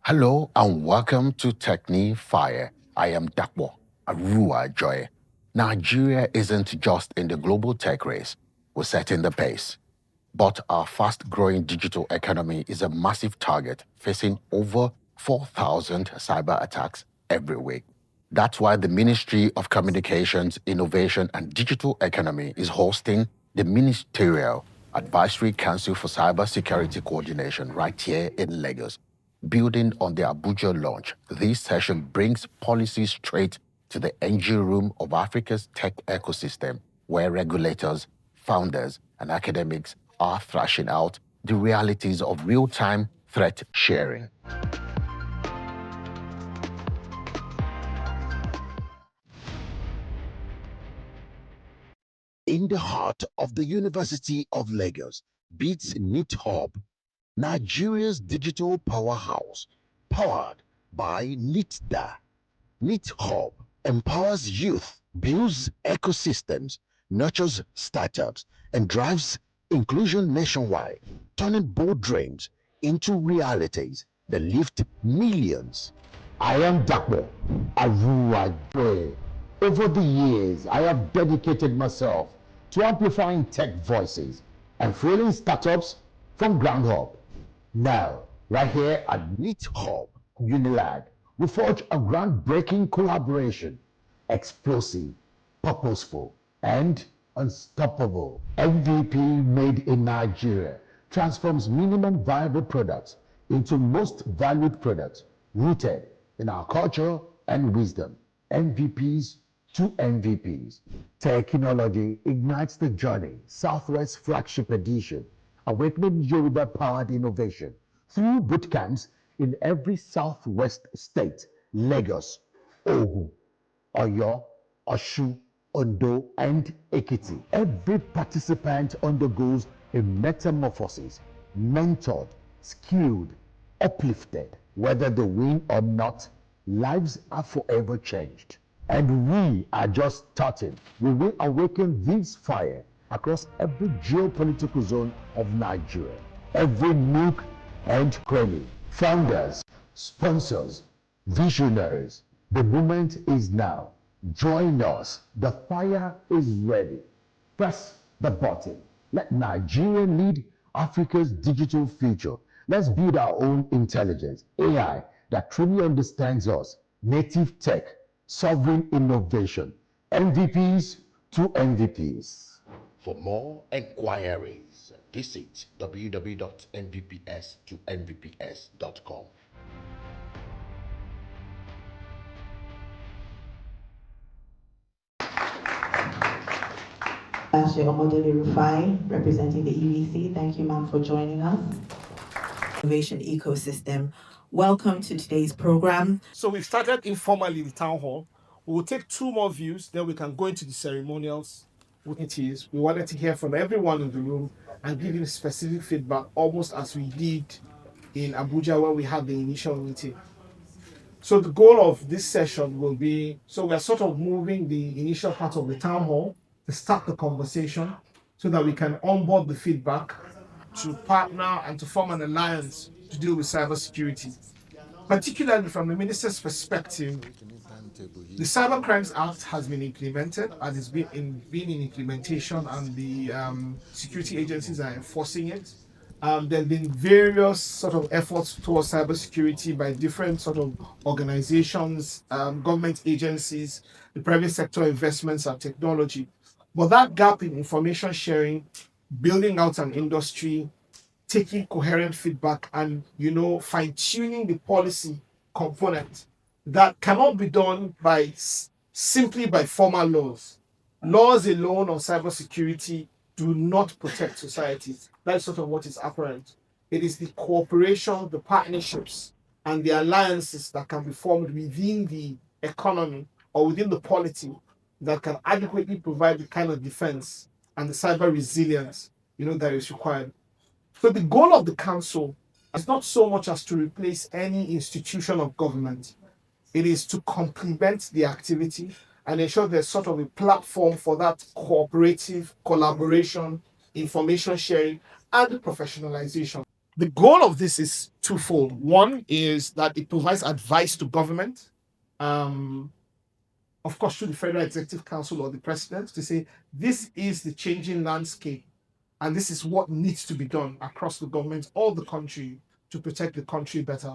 Hello and welcome to TechnyFire. I am Dakwo Arua Joy. Nigeria isn't just in the global tech race, we're setting the pace. But our fast-growing digital economy is a massive target, facing over 4,000 cyber attacks every week. That's why the Ministry of Communications, Innovation and Digital Economy is hosting the Ministerial Advisory Council for Cybersecurity Coordination right here in Lagos. Building on the Abuja launch, this session brings policy straight to the engine room of Africa's tech ecosystem, where regulators, founders, and academics are thrashing out the realities of real-time threat sharing. In the heart of the University of Lagos beats NIT Hub, Nigeria's digital powerhouse, powered by NITDA. NIT Hub empowers youth, builds ecosystems, nurtures startups, and drives inclusion nationwide, turning bold dreams into realities that lift millions. I am Dakbo Aruajoye. Over the years, I have dedicated myself to amplifying tech voices and fueling startups from ground up. Now, right here at NIT Hub, Unilag, we forge a groundbreaking collaboration, explosive, purposeful, and unstoppable. MVP made in Nigeria transforms minimum viable products into most valued products, rooted in our culture and wisdom. MVPs to MVPs. Technology ignites the journey. Southwest Flagship Edition, awakening Yoruba-powered innovation through bootcamps in every Southwest state: Lagos, Ogun, Oyo, Osun, Ondo, and Ekiti. Every participant undergoes a metamorphosis, mentored, skilled, uplifted. Whether they win or not, lives are forever changed. And we are just starting. We will awaken this fire across every geopolitical zone of Nigeria, every nook and cranny. Founders, sponsors, visionaries, the moment is now. Join us. The fire is ready. Press the button. Let Nigeria lead Africa's digital future. Let's build our own intelligence, AI that truly understands us, native tech, sovereign innovation, MVPs to MVPs. For more enquiries, visit www.mvps2mvps.com. Ashley Omodele Rufai, representing the EVC. Thank you, ma'am, for joining us. Innovation ecosystem. Welcome to today's program. So we've started informally the town hall. We will take 2 more views, then we can go into the ceremonials. It is, we wanted to hear from everyone in the room and give you specific feedback, almost as we did in Abuja when we had the initial meeting. So the goal of this session will be, so we're sort of moving the initial part of the town hall to start the conversation so that we can onboard the feedback to partner and to form an alliance to deal with cybersecurity. Particularly from the minister's perspective, the Cyber Crimes Act has been implemented and it's been in implementation, and the security agencies are enforcing it. There have been various sort of efforts towards cybersecurity by different sort of organizations, government agencies, the private sector investments and technology. But that gap in information sharing, building out an industry, taking coherent feedback, and fine-tuning the policy component, that cannot be done simply by formal laws. Laws alone on cybersecurity do not protect societies. That's sort of what is apparent. It is the cooperation, the partnerships, and the alliances that can be formed within the economy or within the polity that can adequately provide the kind of defense and the cyber resilience that is required. So the goal of the council is not so much as to replace any institution of government. It is to complement the activity and ensure there's sort of a platform for that cooperative collaboration, information sharing, and professionalization. The goal of this is twofold. One is that it provides advice to government, of course, through the Federal Executive Council or the President, to say this is the changing landscape and this is what needs to be done across the government, all the country, to protect the country better.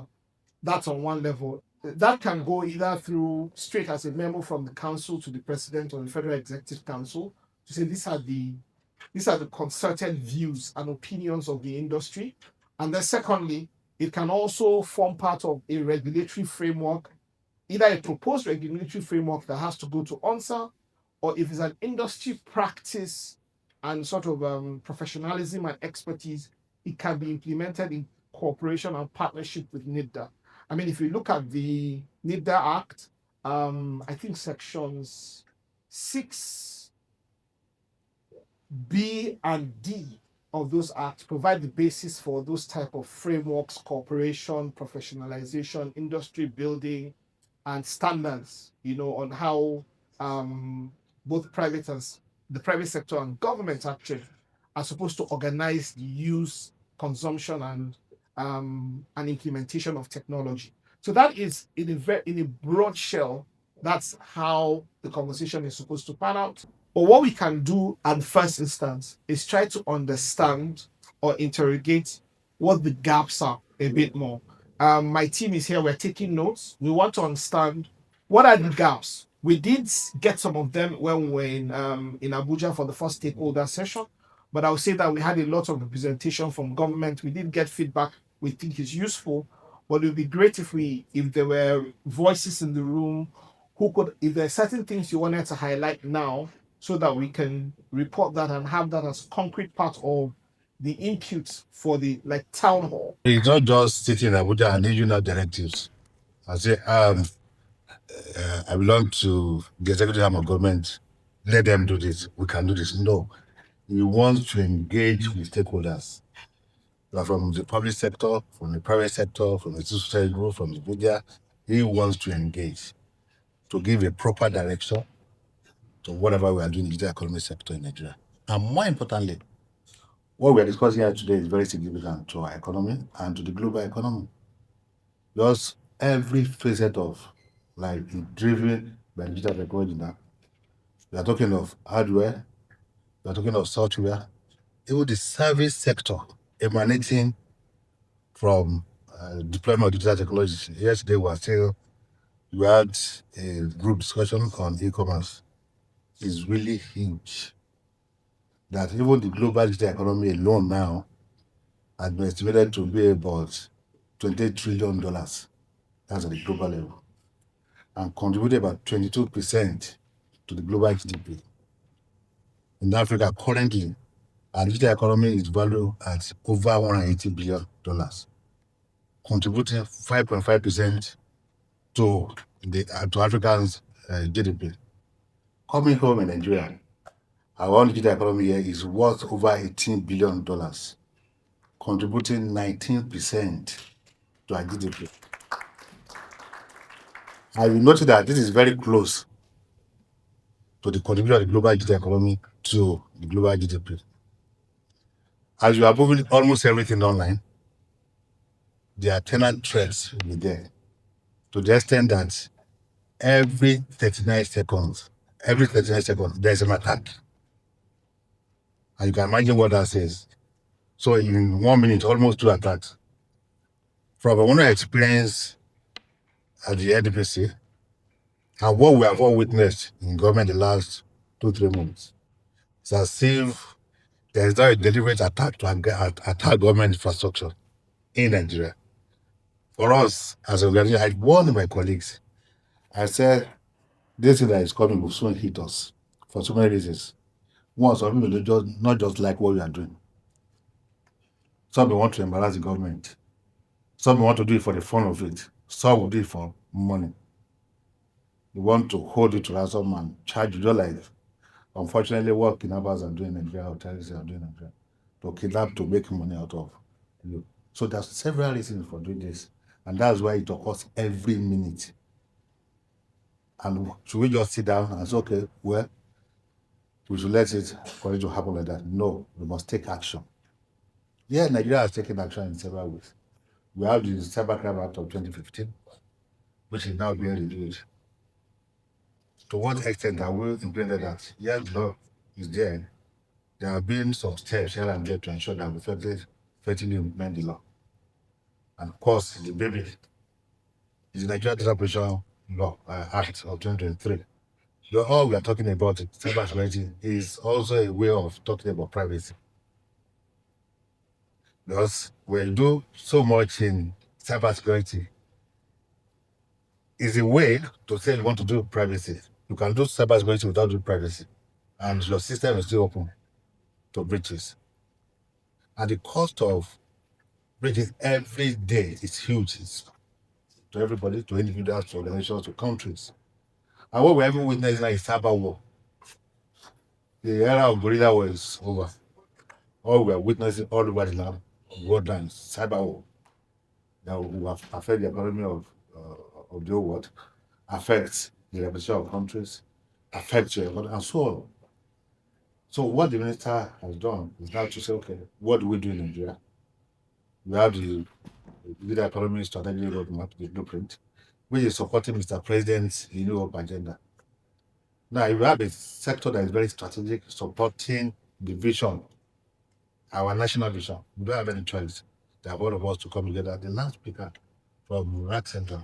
That's on one level. That can go either through straight as a memo from the council to the president or the Federal Executive Council to say these are the concerted views and opinions of the industry. And then secondly, it can also form part of a regulatory framework, either a proposed regulatory framework that has to go to ONSA, or if it's an industry practice and sort of professionalism and expertise, it can be implemented in cooperation and partnership with NIDA. I mean, if you look at the NIDA Act, I think sections 6B and D of those acts provide the basis for those type of frameworks, cooperation, professionalization, industry building, and standards, on how both the private sector and government actually are supposed to organize the use, consumption, and implementation of technology. So that is in a broad shell. That's how the conversation is supposed to pan out. But what we can do at first instance is try to understand or interrogate what the gaps are a bit more. My team is here, we're taking notes. We want to understand what are the gaps. We did get some of them when we were in Abuja for the first stakeholder session, but I would say that we had a lot of representation from government. We did get feedback we think is useful, but it would be great if there were voices in the room who could, if there are certain things you wanted to highlight now, so that we can report that and have that as concrete part of the inputs for the town hall. It's not just sitting in Abuja and issuing out directives. I say, I belong to the executive arm of government. Let them do this. We can do this. No, we want to engage with stakeholders, from the public sector, from the private sector, from the society group, from the media. He wants to engage to give a proper direction to whatever we are doing in the economic sector in Nigeria. And more importantly, what we are discussing here today is very significant to our economy and to the global economy. Because every facet of life is driven by digital technology now. We are talking of hardware, we are talking of software, even the service sector emanating from deployment of digital technologies. Yesterday we had a group discussion on e-commerce. It's really huge. That even the global digital economy alone now has been estimated to be about $28 trillion. That's at the global level. And contributed about 22% to the global GDP. In Africa, currently, our digital economy is valued at over $180 billion, contributing 5.5% to Africa's GDP. Coming home in Nigeria, our own digital economy here is worth over $18 billion, contributing 19% to our GDP. I will note that this is very close to the contribution of the global digital economy to the global GDP. As you are moving almost everything online, the attendant threats will be there, to the extent that every 39 seconds, there's an attack. And you can imagine what that says. So in 1 minute, almost 2 attacks. From what I experienced at the NDPC, and what we have all witnessed in government the last 2-3 months, it's as if there is not a deliberate attack to attack government infrastructure in Nigeria. For us, as an organization, I warned my colleagues. I said, this thing that is coming will soon hit us for so many reasons. One, some people just not just like what we are doing. Some want to embarrass the government. Some want to do it for the fun of it. Some will do it for money. They want to hold you to ransom and charge you, just like, unfortunately, what kidnappers are doing in Nigeria, or terrorists are doing in Nigeria, to kidnap, to make money out of you. So there's several reasons for doing this, and that's why it occurs every minute. And should we just sit down and say, okay, well, we should let it for it to happen like that? No, we must take action. Yeah, Nigeria has taken action in several ways. We have the Cybercrime Act of 2015, which is now being reviewed. To what extent have we implemented that? Yes, the law is there. There have been some steps here and there to ensure that we effectively implement the law. And of course, the baby is the Nigeria Data Protection Law Act of 2023. So all we are talking about cybersecurity is also a way of talking about privacy. Because when you do so much in cybersecurity, is a way to say you want to do privacy. You can do cybersecurity without doing privacy, and your system is still open to breaches. And the cost of breaches every day is huge. It's to everybody, to individuals, to organizations, to countries. And what we're even witnessing now is cyber war. The era of guerrilla war is over. All we are witnessing all over the land, world and cyber war that will affect the economy of the whole world, affect the reputation of countries, affect your economy, and so on. So what the minister has done is now to say, okay, what do we do in Nigeria? We have the leader economy strategy roadmap, the blueprint, which is supporting Mr. President's renewable agenda. Now, if we have a sector that is very strategic, supporting the vision, our national vision, we don't have any choice. There are all of us to come together. The last speaker from RAC Center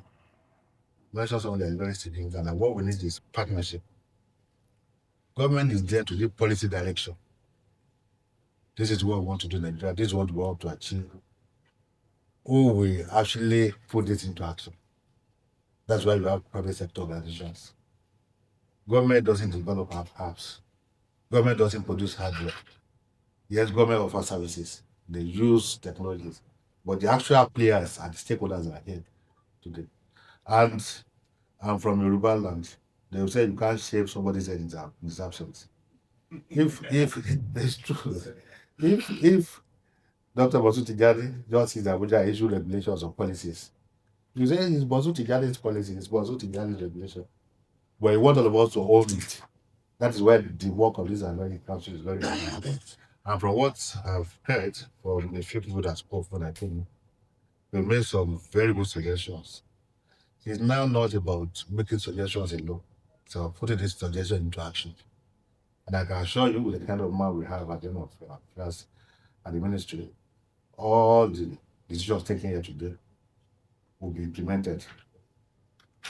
mentioned something that is very significant, and what we need is partnership. Government is there to give policy direction. This is what we want to do in Nigeria. This is what we want to achieve. Who will actually put this into action? That's why we have private sector organizations. Government doesn't develop apps. Government doesn't produce hardware. Yes, government offers services. They use technologies. But the actual players and the stakeholders are here today. And I'm from Yoruba land. They will say you can't shave somebody's head in his absence. If it's true, if Dr. Bosu Tijani just sees Abuja issue regulations or policies, you say it's Bosu Tijani's policy, it's Bosu Tijani's regulation. But you want all of us to own it. That is where the work of this advisory council is very important. And from what I've heard from the few people that spoke when I came, they made some very good suggestions. It's now not about making suggestions alone, it's about putting this suggestion into action. And I can assure you, with the kind of man we have at the end of class at the ministry, all the decisions taken here today will be implemented.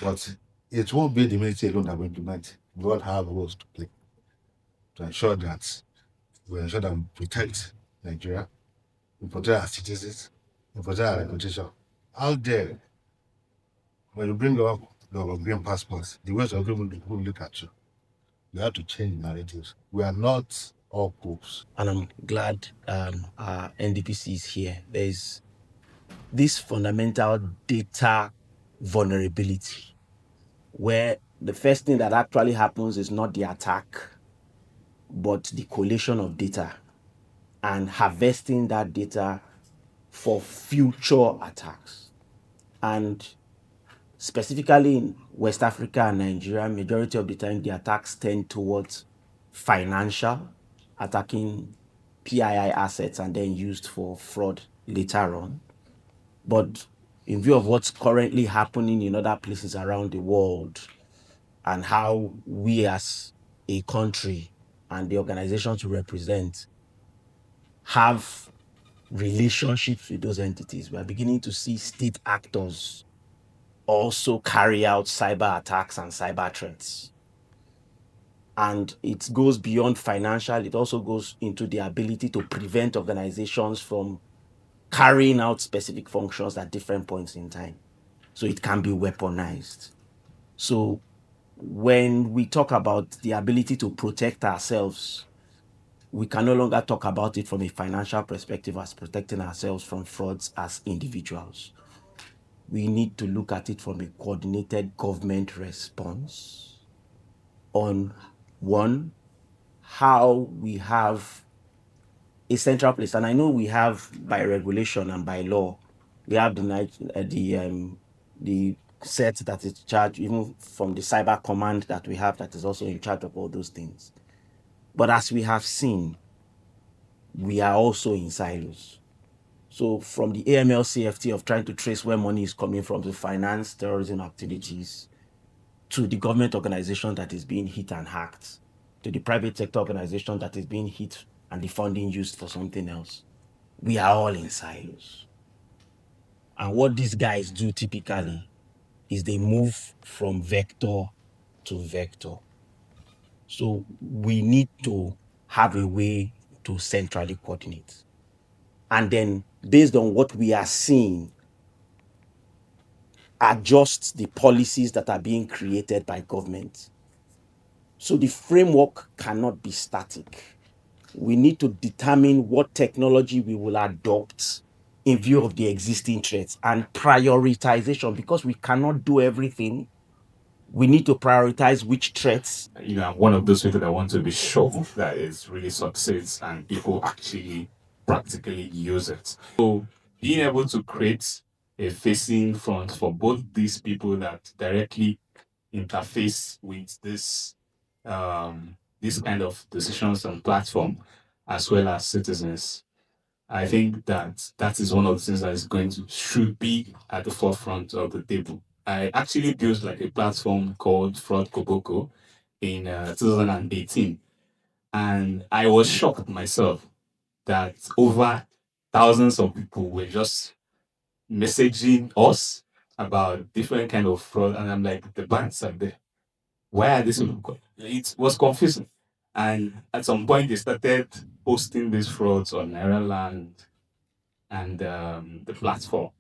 But it won't be the ministry alone that will implement. We all have roles to play to ensure that we protect Nigeria, we protect our citizens, we protect our reputation. Out there, when you bring up your green passports, the way some people will look at you, you have to change narratives. We are not all cooks. And I'm glad our NDPC is here. There's this fundamental data vulnerability where the first thing that actually happens is not the attack, but the collation of data and harvesting that data for future attacks. And specifically in West Africa and Nigeria, majority of the time the attacks tend towards financial, attacking PII assets and then used for fraud later on. But in view of what's currently happening in other places around the world and how we as a country and the organizations we represent have relationships with those entities, we are beginning to see state actors also carry out cyber attacks and cyber threats. And it goes beyond financial, it also goes into the ability to prevent organizations from carrying out specific functions at different points in time. So it can be weaponized. So when we talk about the ability to protect ourselves, we can no longer talk about it from a financial perspective as protecting ourselves from frauds as individuals. We need to look at it from a coordinated government response on, one, how we have a central place. And I know we have, by regulation and by law, we have the set that is charged, even from the cyber command that we have that is also in charge of all those things. But as we have seen, we are also in silos. So from the AML CFT of trying to trace where money is coming from to finance terrorism activities, to the government organization that is being hit and hacked, to the private sector organization that is being hit and the funding used for something else. We are all in silos. And what these guys do typically is they move from vector to vector. So we need to have a way to centrally coordinate. And then based on what we are seeing, adjust the policies that are being created by government. So the framework cannot be static. We need to determine what technology we will adopt in view of the existing threats and prioritization, because we cannot do everything. We need to prioritize which threats. I'm one of those people that want to be sure that it really succeeds and people actually practically use it. So being able to create a facing front for both these people that directly interface with this kind of decisions and platform, as well as citizens, I think that is one of the things that is should be at the forefront of the table. I actually built like a platform called Fraud Koboko in 2018, and I was shocked myself that over thousands of people were just messaging us about different kind of fraud, and I'm like, the banks are there. Why are these people? It was confusing, and at some point they started posting these frauds on Nairaland and the platform.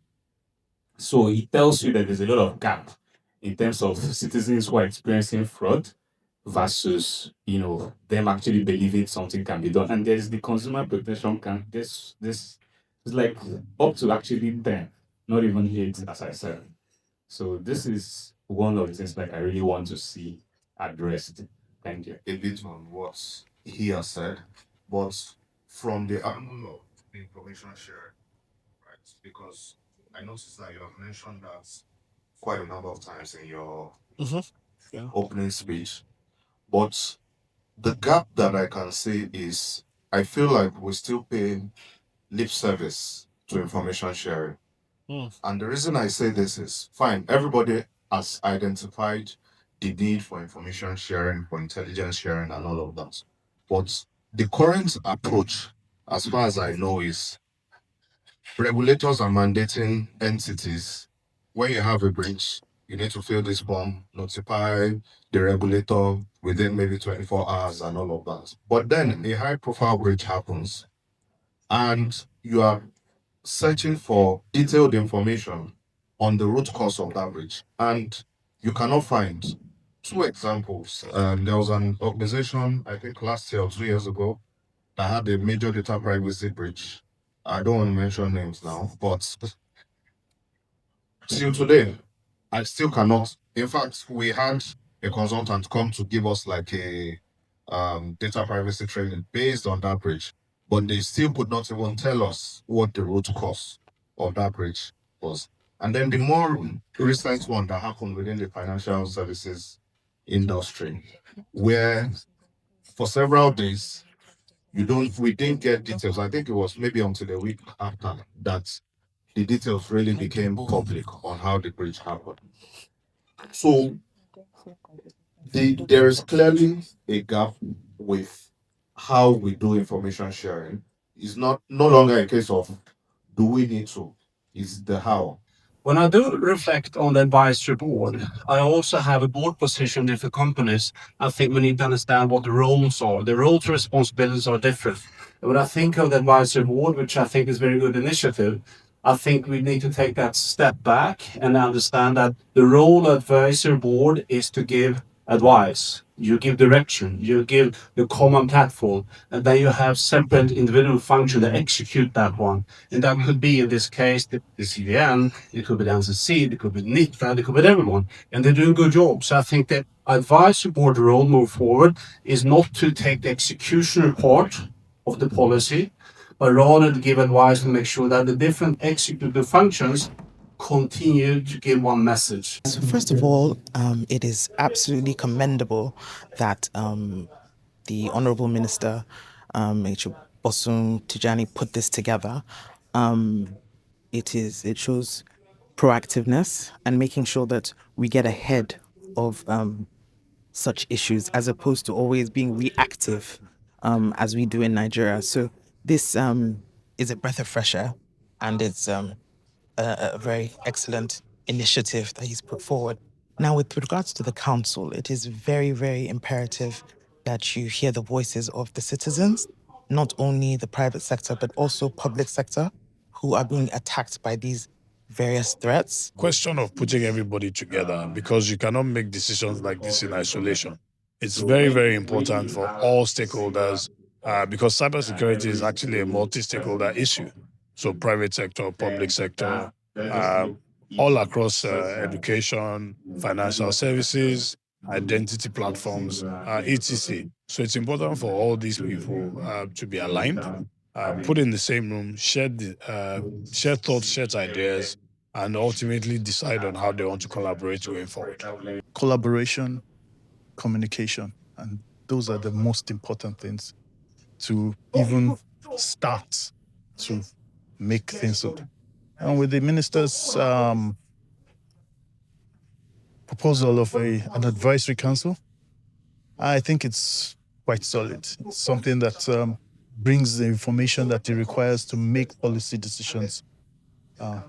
So it tells you that there's a lot of gap in terms of citizens who are experiencing fraud versus them actually believing something can be done. And there's the consumer protection can this is like up to actually 10, not even 8, as I said. So this is one of the things like I really want to see addressed. Thank you. A bit on what he has said, but from the angle of the information sharing, right? Because I noticed that you have mentioned that quite a number of times in your opening speech. But the gap that I can see is I feel like we still pay lip service to information sharing. And the reason I say this is fine, everybody has identified the need for information sharing, for intelligence sharing, and all of that. But the current approach, as far as I know, is regulators are mandating entities when you have a breach, you need to fill this form, notify the regulator within maybe 24 hours and all of that. But then a high profile breach happens and you are searching for detailed information on the root cause of that breach, and you cannot find. Two examples. There was an organization, I think last year or 2 years ago, that had a major data privacy breach. I don't want to mention names now, but till today, I still cannot. In fact, we had a consultant come to give us like a data privacy training based on that breach, but they still could not even tell us what the root cause of that breach was. And then the more recent one that happened within the financial services industry, where for several days we didn't get details. I think it was maybe until a week after that the details really became public on how the breach happened. So there is clearly a gap with how we do information sharing. It's no longer a case of do we need to, it's the how. When I do reflect on the advisory board, I also have a board position in the companies. I think we need to understand what the roles are. The roles and responsibilities are different. And when I think of the advisory board, which I think is a very good initiative, I think we need to take that step back and understand that the role of advisory board is to give advice. You give direction, you give the common platform, and then you have separate individual functions that execute that one. And that could be, in this case, the CVN, it could be the NCC, it could be NITFA, it could be everyone. And they do a good job. So I think that advisory board role move forward is not to take the executioner part of the policy, but rather to give advice and make sure that the different executive functions continue to give one message. So first of all, it is absolutely commendable that the Honourable Minister, Bosun Tijani, put this together. It shows proactiveness and making sure that we get ahead of such issues as opposed to always being reactive as we do in Nigeria. So this is a breath of fresh air, and it's a very excellent initiative that he's put forward. Now, with regards to the council, it is very, very imperative that you hear the voices of the citizens, not only the private sector, but also public sector, who are being attacked by these various threats. Question of putting everybody together, because you cannot make decisions like this in isolation. It's very, very important for all stakeholders because cybersecurity is actually a multi-stakeholder issue. So private sector, public sector, all across education, financial services, identity platforms, etc. So it's important for all these people to be aligned, put in the same room, share thoughts, share ideas, and ultimately decide on how they want to collaborate going forward. Collaboration, communication, and those are the most important things to even start to make things good. And with the minister's proposal of an advisory council, I think it's quite solid. It's something that brings the information that it requires to make policy decisions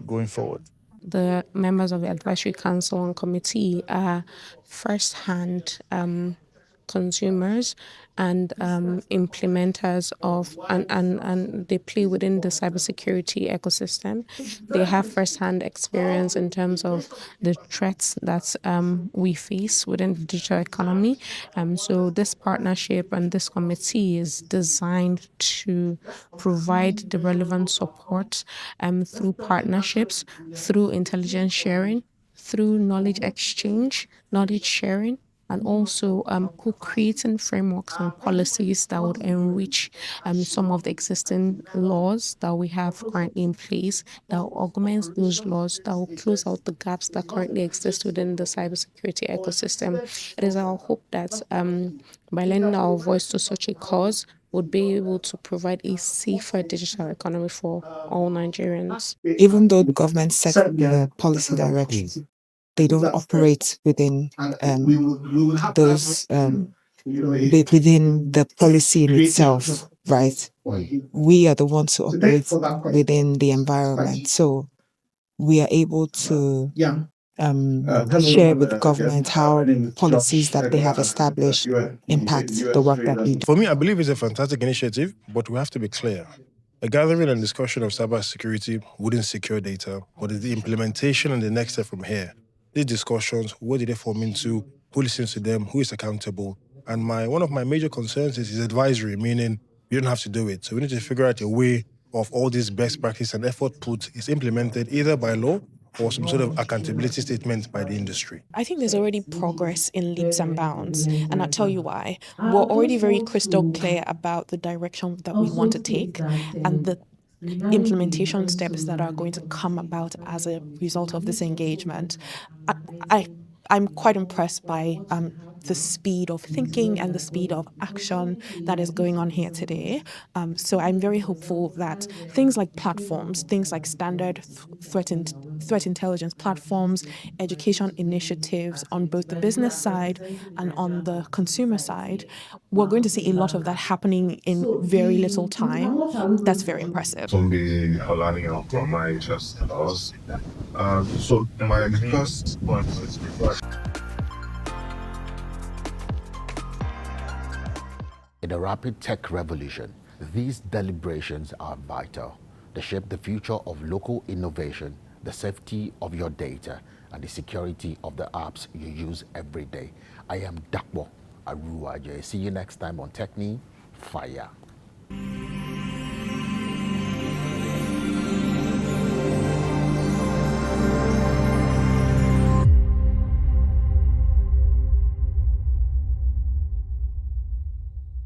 going forward. The members of the advisory council and committee are first-hand consumers and implementers of, and they play within the cybersecurity ecosystem. They have first-hand experience in terms of the threats that we face within the digital economy. So this partnership and this committee is designed to provide the relevant support through partnerships, through intelligence sharing, through knowledge exchange, knowledge sharing, and also co-creating frameworks and policies that would enrich some of the existing laws that we have currently in place, that will augment those laws, that will close out the gaps that currently exist within the cybersecurity ecosystem. It is our hope that by lending our voice to such a cause, would be able to provide a safer digital economy for all Nigerians. Even though the government sets the policy directions, they don't operate within those within the policy in itself, right? We are the ones who operate within the environment, so we are able to share with the government how policies that they have established impact the work that we do. For me, I believe it's a fantastic initiative, but we have to be clear. A gathering and discussion of cybersecurity wouldn't secure data, but it's the implementation and the next step from here. These discussions, what did they form into, who listens to them, who is accountable? And one of my major concerns is advisory, meaning you don't have to do it. So we need to figure out a way of all these best practice and effort put is implemented either by law or some sort of accountability statement by the industry. I think there's already progress in leaps and bounds, and I'll tell you why. We're already very crystal clear about the direction that we want to take and the implementation steps that are going to come about as a result of this engagement. I'm quite impressed by the speed of thinking and the speed of action that is going on here today. So I'm very hopeful that things like platforms, things like standard threat intelligence platforms, education initiatives on both the business side and on the consumer side, we're going to see a lot of that happening in very little time. That's very impressive. So my first point is In a rapid tech revolution, these deliberations are vital. They shape the future of local innovation, the safety of your data, and the security of the apps you use every day. I am Dakbo Aruwaje. See you next time on TechnyFire.